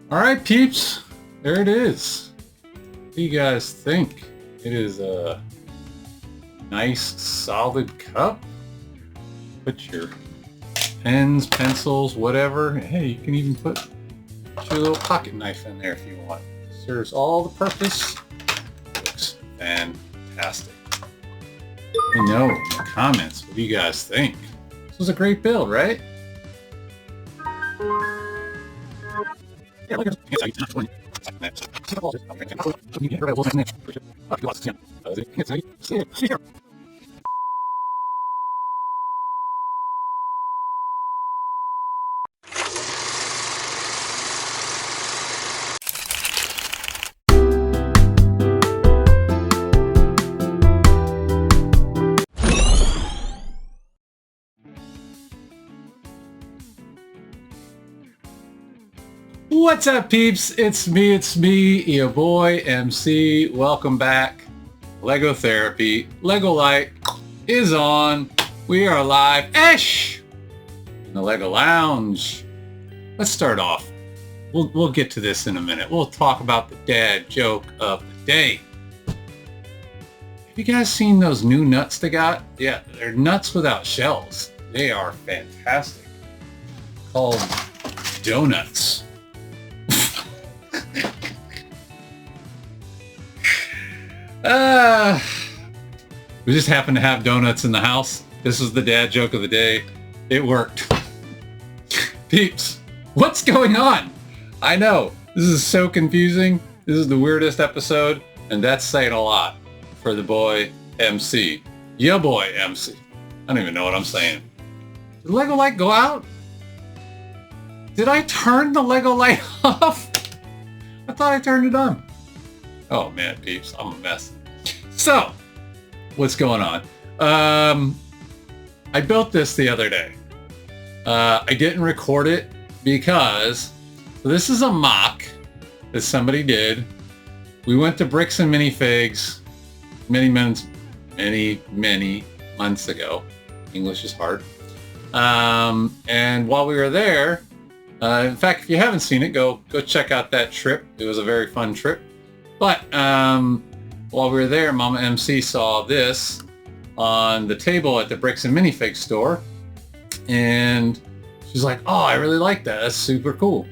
All right, peeps, there it is. What do you guys think? It is a nice solid cup. Put your pens, pencils, whatever. Hey, you can even put your little pocket knife in there if you want. Serves all the purpose. Looks fantastic. Let me know in the comments, what do you guys think? This was a great build, right? What's up, peeps? It's me, your boy MC. Welcome back. Lego Therapy, Lego Light is on. We are live-ish in the Lego Lounge. Let's start off. We'll get to this in a minute. We'll talk about the dad joke of the day. Have you guys seen those new nuts they got? Yeah, they're nuts without shells. They are fantastic. Called donuts. We just happened to have donuts in the house. This was the dad joke of the day. It worked. Peeps, what's going on? I know, this is so confusing. This is the weirdest episode, and that's saying a lot for the boy MC. Ya boy MC. I don't even know what I'm saying. Did the Lego light go out? Did I turn the Lego light off? I thought I turned it on. Oh man, peeps, I'm a mess. So, what's going on? I built this the other day. I didn't record it because this is a MOC that somebody did. We went to Bricks and Minifigs many months ago. English is hard. And while we were there, in fact, if you haven't seen it, go check out that trip. It was a very fun trip. But while we were there, Mama MC saw this on the table at the Bricks and Minifig store, and she's like, "Oh, I really like that. That's super cool."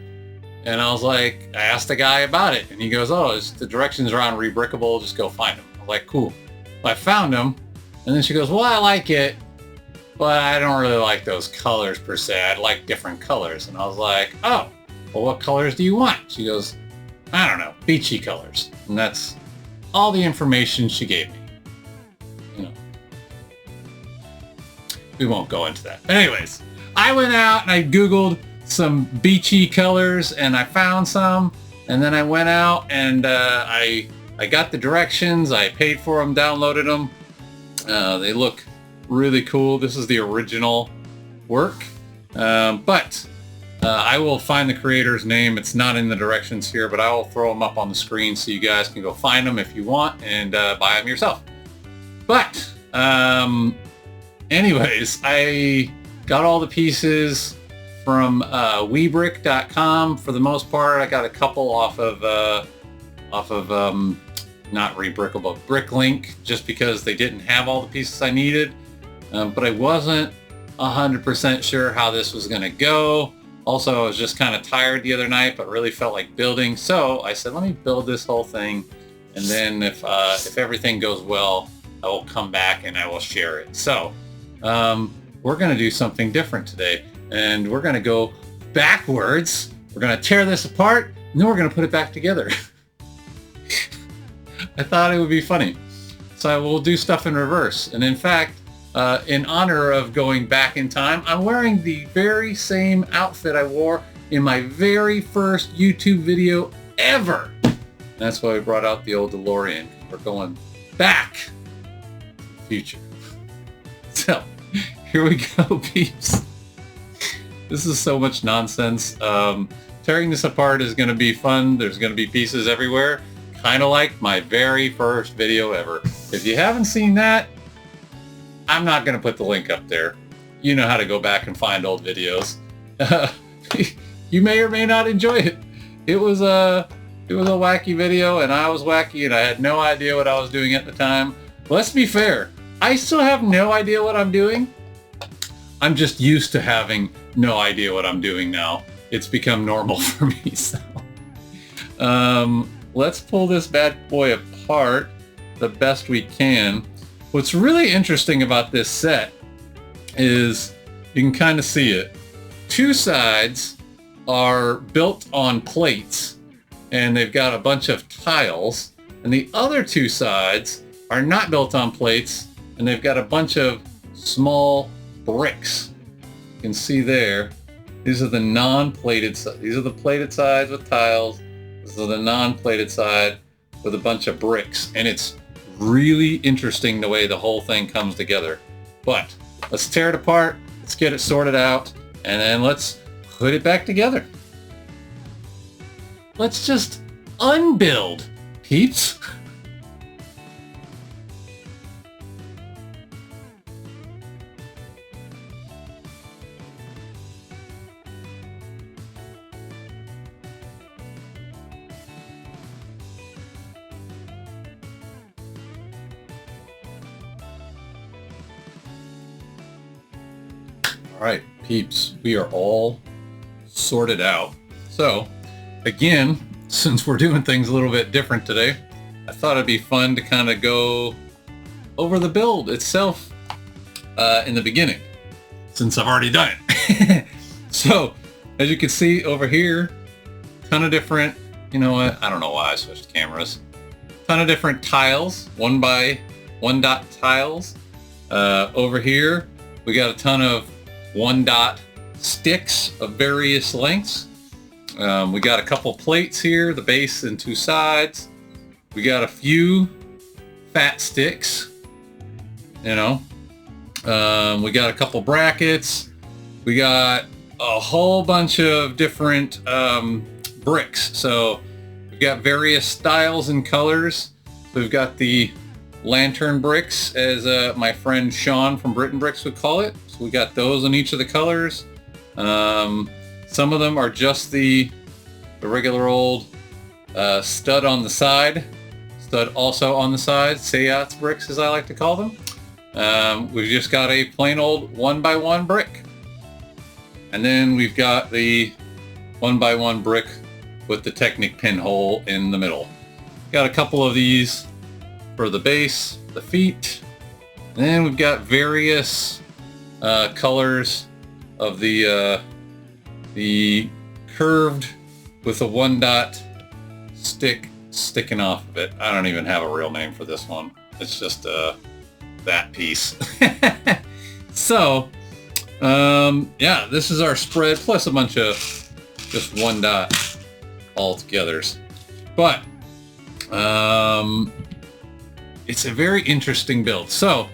And I was like, I asked the guy about it, and he goes, "Oh, the directions are on Rebrickable. Just go find them." I was like, "Cool." Well, I found them, and then she goes, "Well, I like it, but I don't really like those colors per se. I'd like different colors." And I was like, "Oh, well, what colors do you want?" She goes, "I don't know, beachy colors." And that's all the information she gave me. You know, we won't go into that. But anyways, I went out and I Googled some beachy colors and I found some. And then I went out and I got the directions. I paid for them, downloaded them. They look really cool. This is the original work. But I will find the creator's name. It's not in the directions here, but I will throw them up on the screen so you guys can go find them if you want and buy them yourself. But anyways, I got all the pieces from webrick.com for the most part. I got a couple off of not Rebrickable, Bricklink, just because they didn't have all the pieces I needed. But I wasn't 100% sure how this was going to go. Also, I was just kind of tired the other night, but really felt like building. So I said, let me build this whole thing. And then if everything goes well, I will come back and I will share it. So we're going to do something different today. And we're going to go backwards. We're going to tear this apart, and then we're going to put it back together. I thought it would be funny. So we'll do stuff in reverse. And in fact, in honor of going back in time, I'm wearing the very same outfit I wore in my very first YouTube video ever. That's why we brought out the old DeLorean. We're going back to the future. So, here we go, peeps. This is so much nonsense. Tearing this apart is going to be fun. There's going to be pieces everywhere. Kind of like my very first video ever. If you haven't seen that, I'm not going to put the link up there. You know how to go back and find old videos. You may or may not enjoy it. it was a wacky video, and I was wacky, and I had no idea what I was doing at the time. Let's be fair. I still have no idea what I'm doing. I'm just used to having no idea what I'm doing now. It's become normal for me. So, let's pull this bad boy apart the best we can. What's really interesting about this set is you can kind of see it. Two sides are built on plates, and they've got a bunch of tiles, and the other two sides are not built on plates, and they've got a bunch of small bricks. You can see there, these are the non-plated sides. These are the plated sides with tiles. This is the non-plated side with a bunch of bricks, and it's really interesting the way the whole thing comes together. But let's tear it apart, let's get it sorted out, and then let's put it back together. Let's just unbuild, peeps. All right, peeps, we are all sorted out. So, again, since we're doing things a little bit different today, I thought it'd be fun to kind of go over the build itself in the beginning, since I've already done it. So, as you can see over here, ton of different, you know what, I don't know why I switched cameras. Ton of different tiles, 1x1 dot tiles. Over here, we got a ton of 1 dot sticks of various lengths. We got a couple plates here, the base and two sides. We got a few fat sticks, you know. We got a couple brackets. We got a whole bunch of different bricks. So we've got various styles and colors. So we've got the lantern bricks, as my friend Sean from Britain Bricks would call it. So we got those in each of the colors. Some of them are just the regular old stud on the side, stud also on the side, seance bricks as I like to call them. We've just got a plain old 1x1 brick. And then we've got the 1x1 brick with the Technic pinhole in the middle. Got a couple of these for the base, the feet, and then we've got various colors of the curved with a 1 dot stick sticking off of it. I don't even have a real name for this one. It's just that piece. So, yeah, this is our spread plus a bunch of just 1 dot all togethers. But it's a very interesting build. So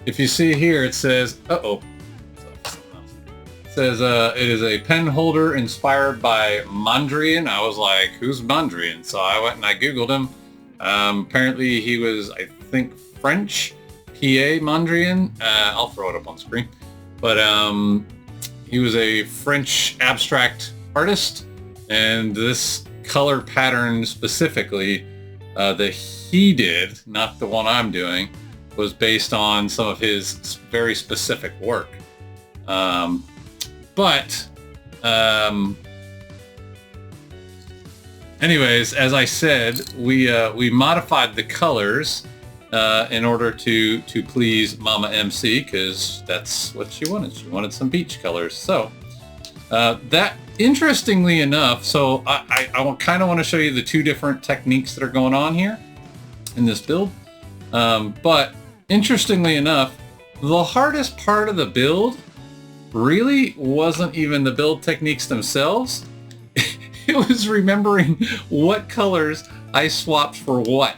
if you see here, it says, it says it is a pen holder inspired by Mondrian. I was like, who's Mondrian? So I went and I Googled him. Apparently he was, I think, French, P.A. Mondrian. I'll throw it up on screen. But he was a French abstract artist, and this color pattern specifically that he did, not the one I'm doing, was based on some of his very specific work. Anyways, as I said, we modified the colors in order to please Mama MC, because that's what she wanted. She wanted some beach colors. So that, interestingly enough, so I kind of want to show you the two different techniques that are going on here in this build. But interestingly enough, the hardest part of the build really wasn't even the build techniques themselves. It was remembering what colors I swapped for what.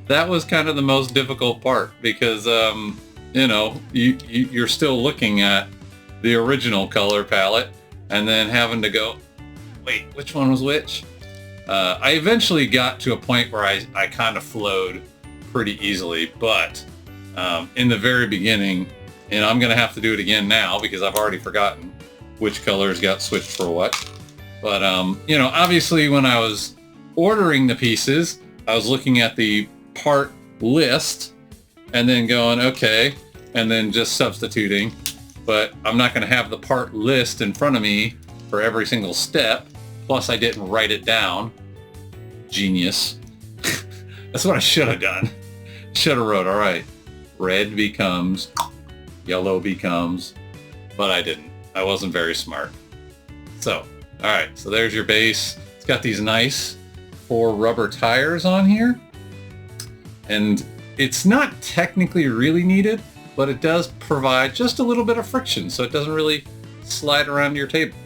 That was kind of the most difficult part, because you know, you're still looking at the original color palette and then having to go, wait, which one was which? I eventually got to a point where I kind of flowed pretty easily, but in the very beginning, and I'm gonna have to do it again now because I've already forgotten which colors got switched for what. But, you know, obviously when I was ordering the pieces, I was looking at the part list and then going, okay, and then just substituting. But I'm not going to have the part list in front of me for every single step. Plus, I didn't write it down. Genius. That's what I should have done. Should have wrote, all right, red becomes, yellow becomes, but I didn't. I wasn't very smart. So, all right, so there's your base. It's got these nice 4 rubber tires on here. And it's not technically really needed, but it does provide just a little bit of friction, so it doesn't really slide around your table.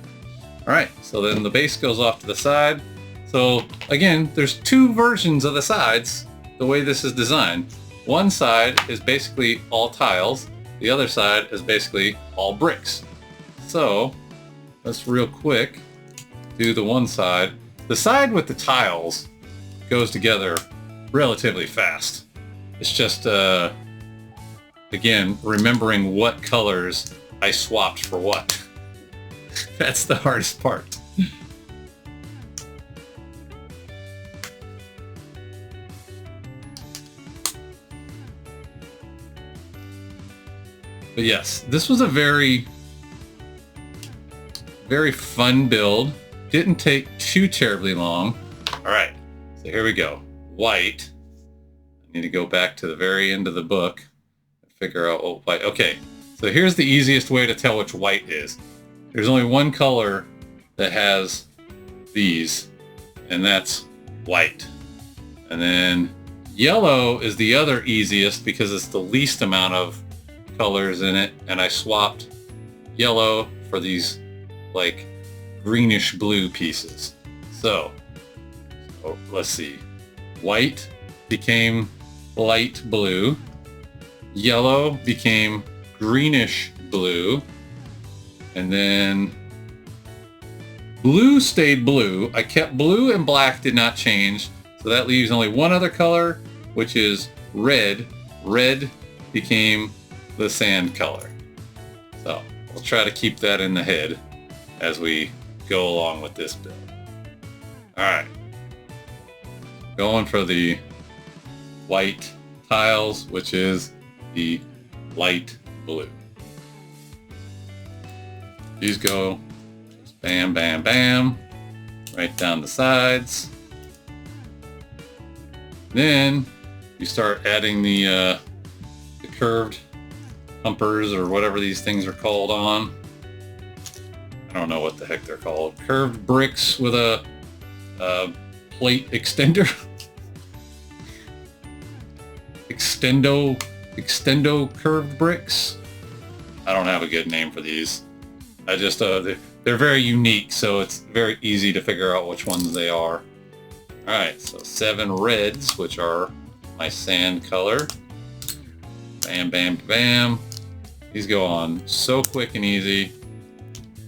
All right, so then the base goes off to the side. So again, there's 2 versions of the sides, the way this is designed. One side is basically all tiles. The other side is basically all bricks. So let's real quick do the one side. The side with the tiles goes together relatively fast. It's just, again, remembering what colors I swapped for what. That's the hardest part. But yes, this was a very fun build. Didn't take too terribly long. All right, so here we go. White. I need to go back to the very end of the book and figure out what white. Okay, so here's the easiest way to tell which white is. There's only one color that has these, and that's white. And then yellow is the other easiest because it's the least amount of colors in it, and I swapped yellow for these like greenish blue pieces. So let's see. White became light blue. Yellow became greenish blue. And then blue stayed blue. I kept blue and black did not change. So that leaves only one other color, which is red. Red became the sand color. So we'll try to keep that in the head as we go along with this build. All right. Going for the white tiles, which is the light blue. These go just bam, bam, bam, right down the sides. Then you start adding the curved humpers or whatever these things are called on. I don't know what the heck they're called. Curved bricks with a plate extender. Extendo curved bricks. I don't have a good name for these. I just they're very unique, so it's very easy to figure out which ones they are. All right, so 7 reds, which are my sand color. Bam, bam, bam. These go on so quick and easy.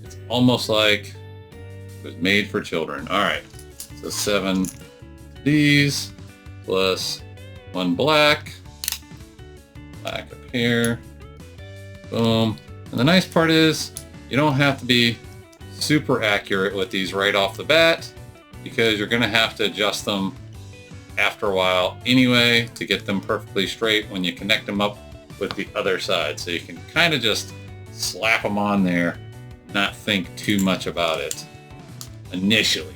It's almost like it was made for children. All right, so 7 these plus 1 black. Black up here. Boom. And the nice part is you don't have to be super accurate with these right off the bat because you're going to have to adjust them after a while anyway to get them perfectly straight when you connect them up with the other side. So you can kind of just slap them on there, not think too much about it initially.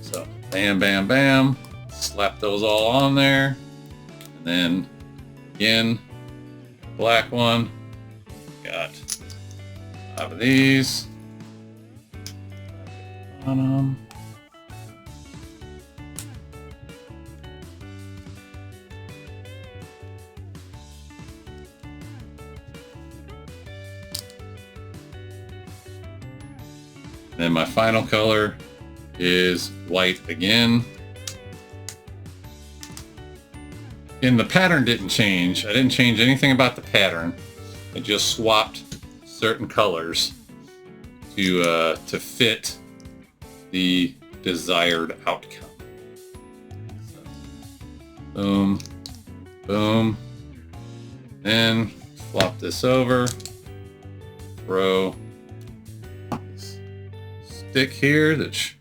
So bam, bam, bam, slap those all on there. And then again, black one, got 5 of these on them. Then my final color is white again. And the pattern didn't change. I didn't change anything about the pattern. I just swapped certain colors to fit the desired outcome. So, boom, boom. Then flop this over. Throw stick here that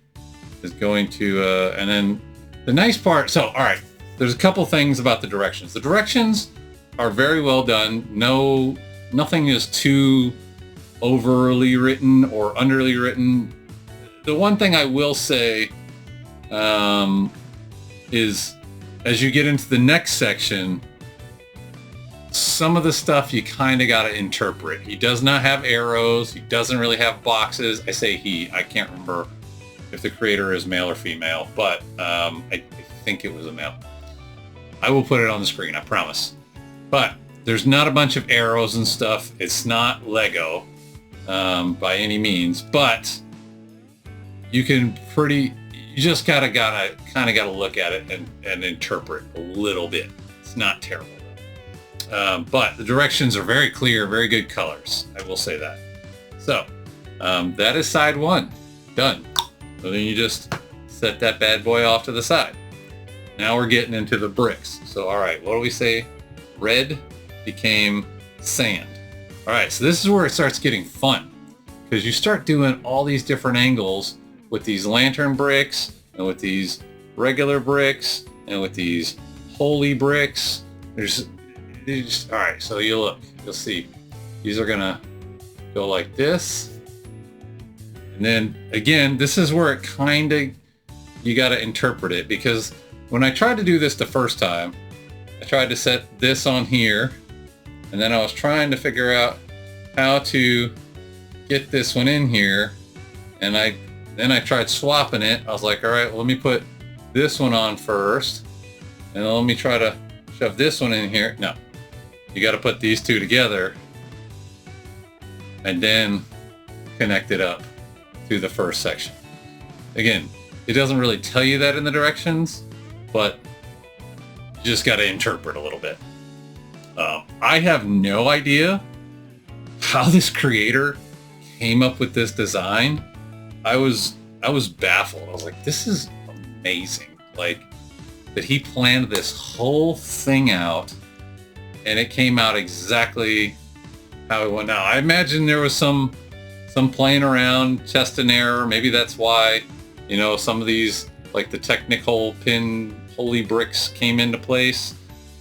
is going to, and then the nice part, so, all right, there's a couple things about the directions. The directions are very well done. Nothing is too overly written or underly written. The one thing I will say is as you get into the next section, some of the stuff you kind of got to interpret. He does not have arrows. He doesn't really have boxes. I say he. I can't remember if the creator is male or female, but I think it was a male. I will put it on the screen, I promise. But there's not a bunch of arrows and stuff. It's not Lego by any means, but you just gotta look at it and interpret a little bit. It's not terrible. But the directions are very clear, very good colors. I will say that. So that is side one, done. So then you just set that bad boy off to the side. Now we're getting into the bricks. So all right, what do we say? Red became sand. All right, so this is where it starts getting fun because you start doing all these different angles with these lantern bricks and with these regular bricks and with these holy bricks. All right, so you'll see. These are gonna go like this. And then again, this is where you gotta interpret it, because when I tried to do this the first time, I tried to set this on here, and then I was trying to figure out how to get this one in here, and then I tried swapping it. I was like, all right, well, let me put this one on first, and then let me try to shove this one in here. No, you got to put these two together and then connect it up to the first section. Again, it doesn't really tell you that in the directions, but you just got to interpret a little bit. I have no idea how this creator came up with this design. I was baffled. I was like, this is amazing. Like, that he planned this whole thing out and it came out exactly how it went. Now, I imagine there was some playing around, test and error. Maybe that's why, some of these, like the technical pin holy bricks came into place.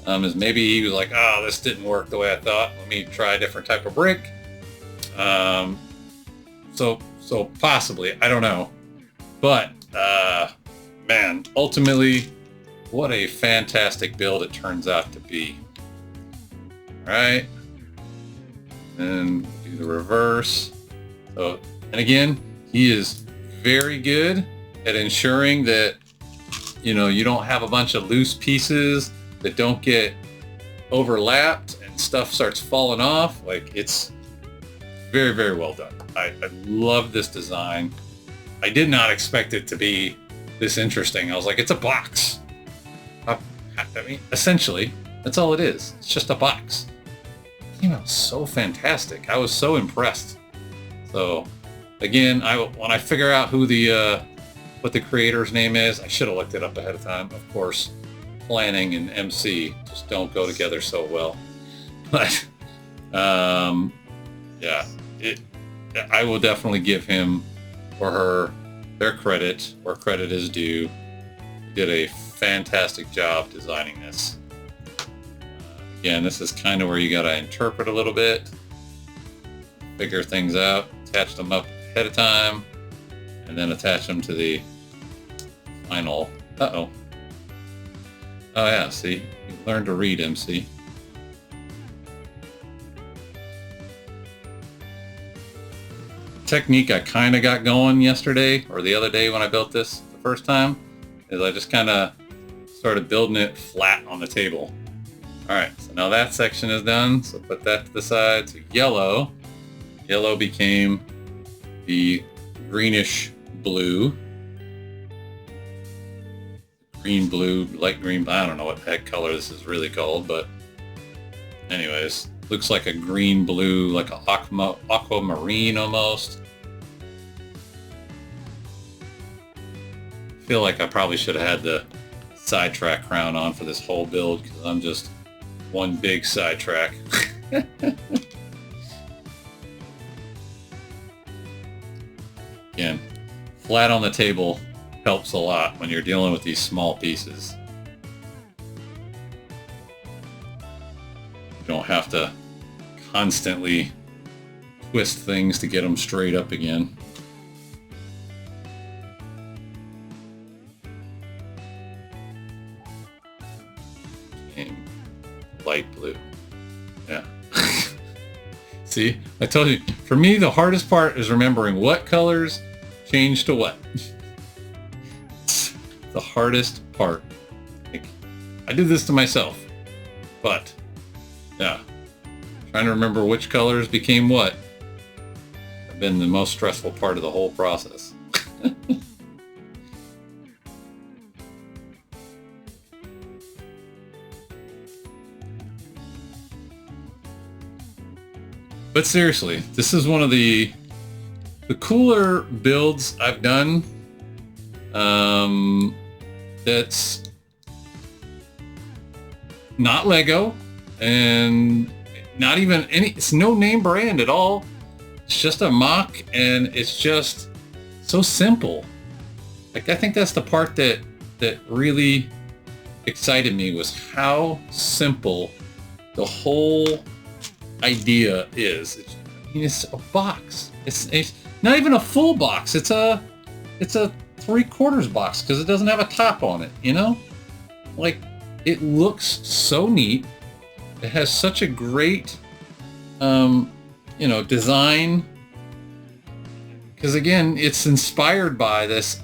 Is maybe he was like, oh, this didn't work the way I thought. Let me try a different type of brick. So possibly, I don't know. But, man, ultimately, what a fantastic build it turns out to be. All right. And do the reverse. So, and again, he is very good at ensuring that, you don't have a bunch of loose pieces that don't get overlapped and stuff starts falling off. Like, it's very, very well done. I love this design. I did not expect it to be this interesting. I was like, it's a box. I mean, essentially, that's all it is. It's just a box. It came out so fantastic. I was so impressed. So, again, when I figure out who what the creator's name is, I should have looked it up ahead of time. Of course, planning and MC just don't go together so well. But, yeah, I will definitely give him or her their credit where credit is due. They did a fantastic job designing this. Again, this is kind of where you got to interpret a little bit, figure things out, attach them up ahead of time, and then attach them to the final. Oh yeah, see, you learned to read, MC. Technique I kind of got going yesterday or the other day when I built this the first time is I just kind of started building it flat on the table. All right, so now that section is done, so put that to the side. So yellow became the greenish blue, green blue, light green. I don't know what the heck color this is really called, but anyways, looks like a green blue, like an aquamarine almost. I feel like I probably should have had the sidetrack crown on for this whole build because I'm just one big sidetrack. Again, flat on the table helps a lot when you're dealing with these small pieces. You don't have to constantly twist things to get them straight up again. And light blue. Yeah. See, I told you, for me, the hardest part is remembering what colors change to what. It's the hardest part. Like, I did this to myself, but yeah, trying to remember which colors became what have been the most stressful part of the whole process. But seriously, this is one of the cooler builds I've done. That's not Lego and not even any, it's no name brand at all. It's just a MOC, and it's just so simple. Like, I think that's the part that really excited me, was how simple the whole idea is. It's a box. It's not even a full box. It's a 3/4 box because it doesn't have a top on it, you know? Like, it looks so neat. It has such a great you know, design, because again, it's inspired by this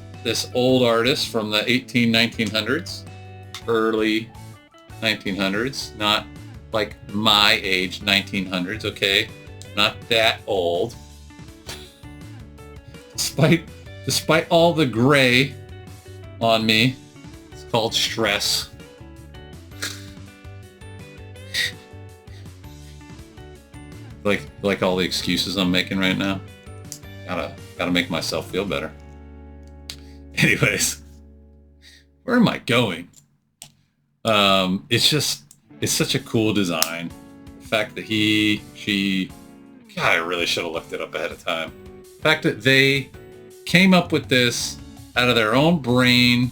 old artist from the 1900s, early 1900s, not like my age 1900s, okay, not that old. Despite all the gray on me, it's called stress. like all the excuses I'm making right now. Gotta make myself feel better. Anyways, where am I going? It's such a cool design. The fact that she, God, I really should have looked it up ahead of time. The fact that they came up with this out of their own brain,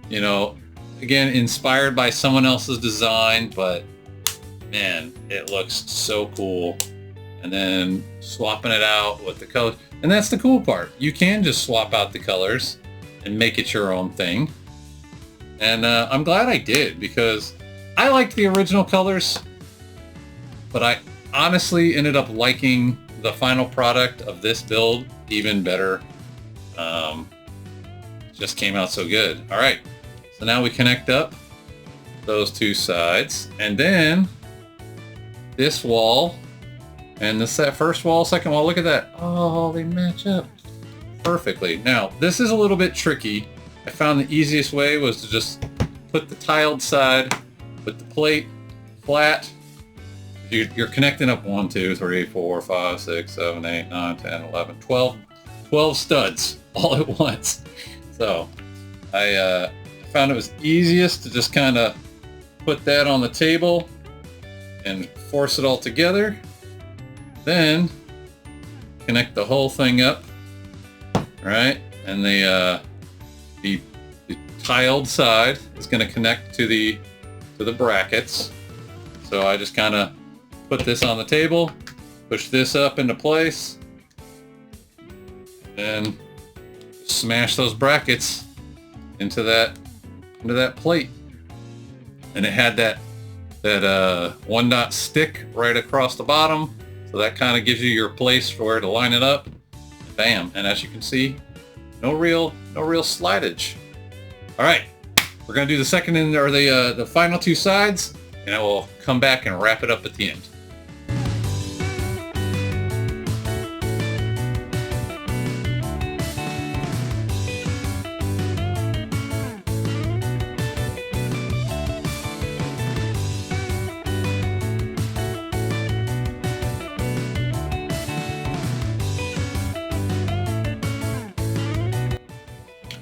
you know, again, inspired by someone else's design, but man, it looks so cool. And then swapping it out with the colors. And that's the cool part. You can just swap out the colors and make it your own thing. And I'm glad I did, because I liked the original colors, but I honestly ended up liking the final product of this build even better. Just came out so good. All right, so now we connect up those two sides, and then this wall and that first wall, second wall, look at that. Oh, they match up perfectly. Now, this is a little bit tricky. I found the easiest way was to just put the tiled side, put the plate flat. You're connecting up 1, 2, 3, 4, 5, 6, 7, 8, 9, 10, 11, 12 studs all at once. So I found it was easiest to just kind of put that on the table and force it all together. Then connect the whole thing up, right? And the tiled side is going to connect to the brackets. So I just kind of put this on the table, push this up into place, and smash those brackets into that plate. And it had that 1-dot stick right across the bottom, so that kind of gives you your place for where to line it up. Bam! And as you can see, no real slidage. All right, we're gonna do the second or the final two sides, and I will come back and wrap it up at the end.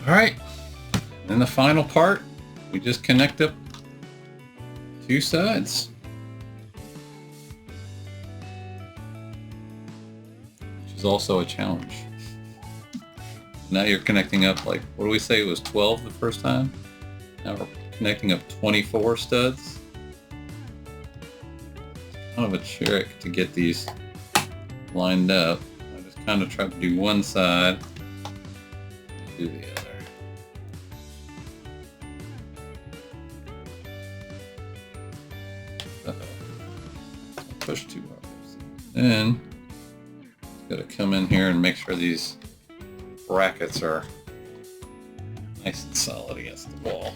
All right, and the final part, we just connect up two sides, which is also a challenge. Now you're connecting up, like, what do we say, it was 12 the first time? Now we're connecting up 24 studs. Kind of a trick to get these lined up. I just kind of try to do one side, do the other. Push too hard. Then got to come in here and make sure these brackets are nice and solid against the wall.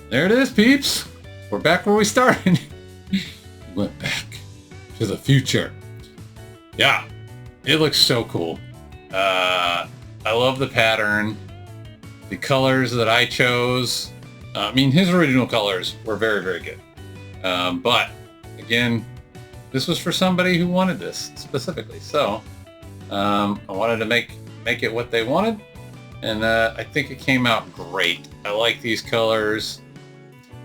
There it is, peeps. We're back where we started. We went back to the future. Yeah, it looks so cool. I love the pattern. The colors that I chose. I mean, his original colors were very, very good. But again, this was for somebody who wanted this specifically. So I wanted to make it what they wanted, and I think it came out great. I like these colors.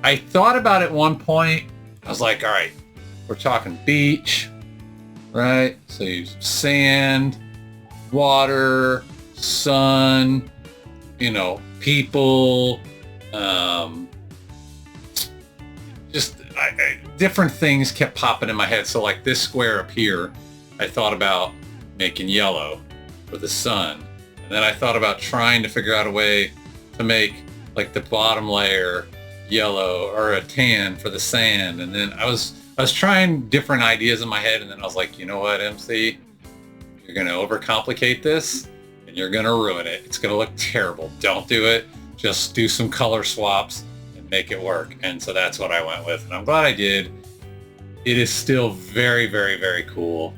I thought about it at one point. I was like, all right, we're talking beach, right? So you use sand, water, sun, you know, people, just different things kept popping in my head. So like this square up here, I thought about making yellow for the sun. And then I thought about trying to figure out a way to make like the bottom layer yellow or a tan for the sand. And then I was trying different ideas in my head, and then I was like, you know what, MC, you're gonna overcomplicate this and you're gonna ruin it. It's gonna look terrible. Don't do it. Just do some color swaps and make it work. And so that's what I went with, and I'm glad I did. It is still very, very, very cool.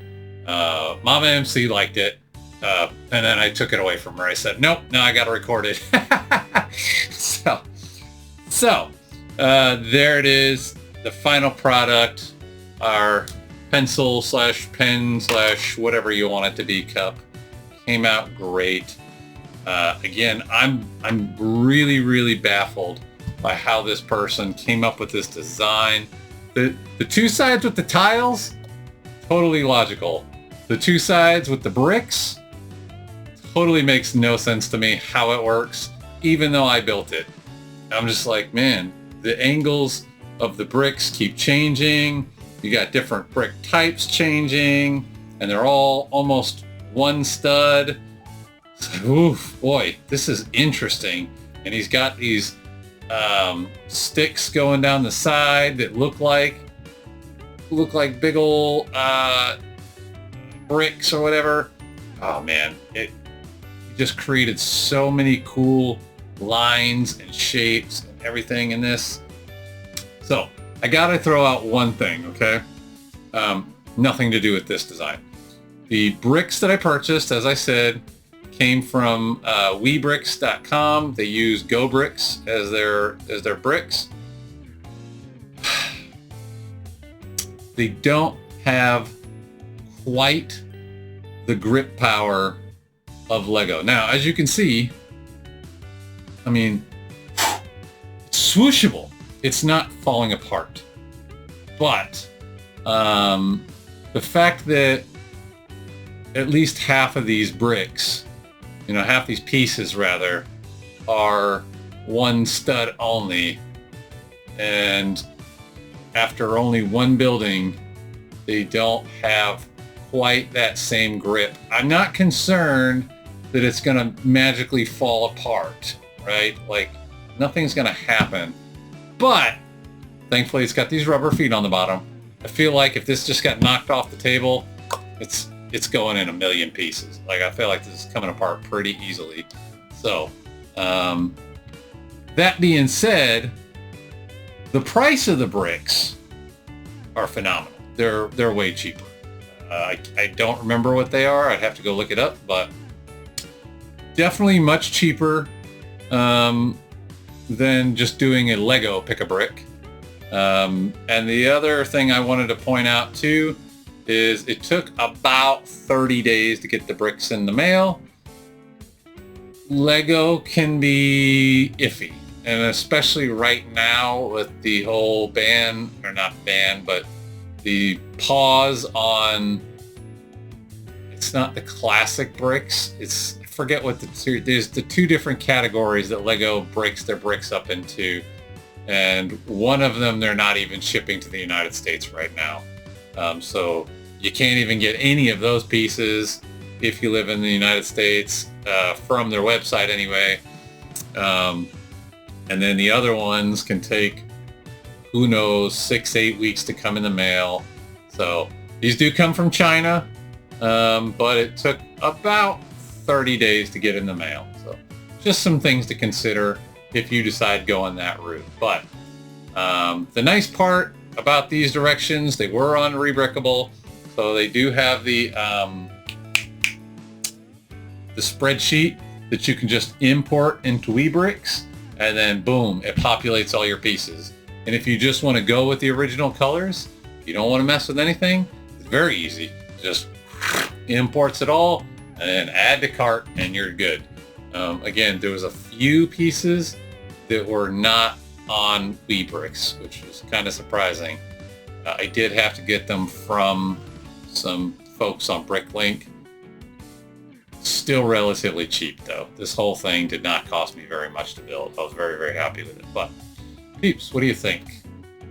Mama MC liked it, and then I took it away from her. I said, nope, no, I gotta record it. So there it is, the final product, our pencil slash pen slash whatever you want it to be cup. Came out great. Again, I'm really, really baffled by how this person came up with this design. The two sides with the tiles, totally logical. The two sides with the bricks, totally makes no sense to me how it works, even though I built it. I'm just like, man, the angles of the bricks keep changing. You got different brick types changing, and they're all almost one stud. Oof, boy, this is interesting. And he's got these sticks going down the side that look like big old bricks or whatever. Oh man, it just created so many cool lines and shapes and everything in this. So I gotta throw out one thing, okay? Nothing to do with this design. The bricks that I purchased, as I said, came from webricks.com. They use Go Bricks as their bricks. They don't have quite the grip power of Lego. Now, as you can see, I mean, it's swooshable. It's not falling apart. But the fact that at least half of these bricks, you know, half these pieces rather, are one stud only, and after only one building, they don't have quite that same grip. I'm not concerned that it's going to magically fall apart, right? Like, nothing's going to happen. But thankfully, it's got these rubber feet on the bottom. I feel like if this just got knocked off the table, it's going in a million pieces. Like, I feel like this is coming apart pretty easily. So, that being said, the price of the bricks are phenomenal. They're way cheaper. I don't remember what they are. I'd have to go look it up, but definitely much cheaper than just doing a Lego pick-a-brick. And the other thing I wanted to point out too is it took about 30 days to get the bricks in the mail. Lego can be iffy, and especially right now with the whole ban, or not ban, but the pause on, it's not the classic bricks, it's, I forget what there's the two different categories that Lego breaks their bricks up into, and one of them they're not even shipping to the United States right now. So you can't even get any of those pieces if you live in the United States, from their website anyway. And then the other ones can take, who knows, 6-8 weeks to come in the mail. So these do come from China, but it took about 30 days to get in the mail. So just some things to consider if you decide going that route. But the nice part about these directions, they were unrebrickable, so they do have the spreadsheet that you can just import into Webricks, and then boom, it populates all your pieces. And if you just want to go with the original colors, you don't want to mess with anything, it's very easy. Just imports it all and then add to cart and you're good. Again, there was a few pieces that were not on Webricks, which was kind of surprising. I did have to get them from some folks on Bricklink. Still relatively cheap though. This whole thing did not cost me very much to build. I was very, very happy with it. But peeps, what do you think?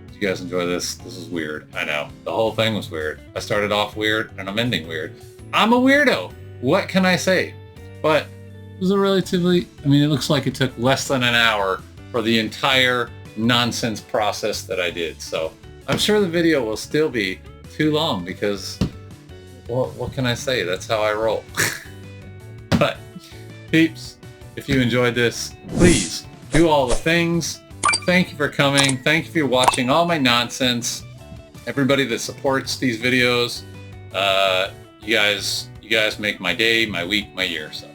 Did you guys enjoy this? This was weird. I know. The whole thing was weird. I started off weird and I'm ending weird. I'm a weirdo. What can I say? But it was a relatively, I mean, it looks like it took less than an hour for the entire nonsense process that I did. So I'm sure the video will still be too long because, well, what can I say? That's how I roll. But peeps, if you enjoyed this, please do all the things. Thank you for coming. Thank you for watching all my nonsense. Everybody that supports these videos, you guys make my day, my week, my year. So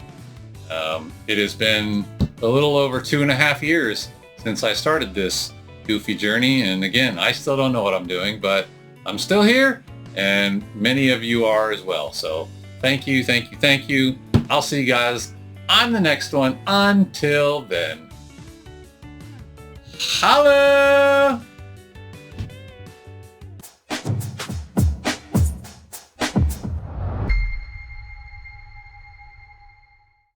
it has been a little over 2.5 years since I started this goofy journey, and again, I still don't know what I'm doing, but I'm still here, and many of you are as well. So thank you, thank you, thank you. I'll see you guys on the next one. Until then, holla!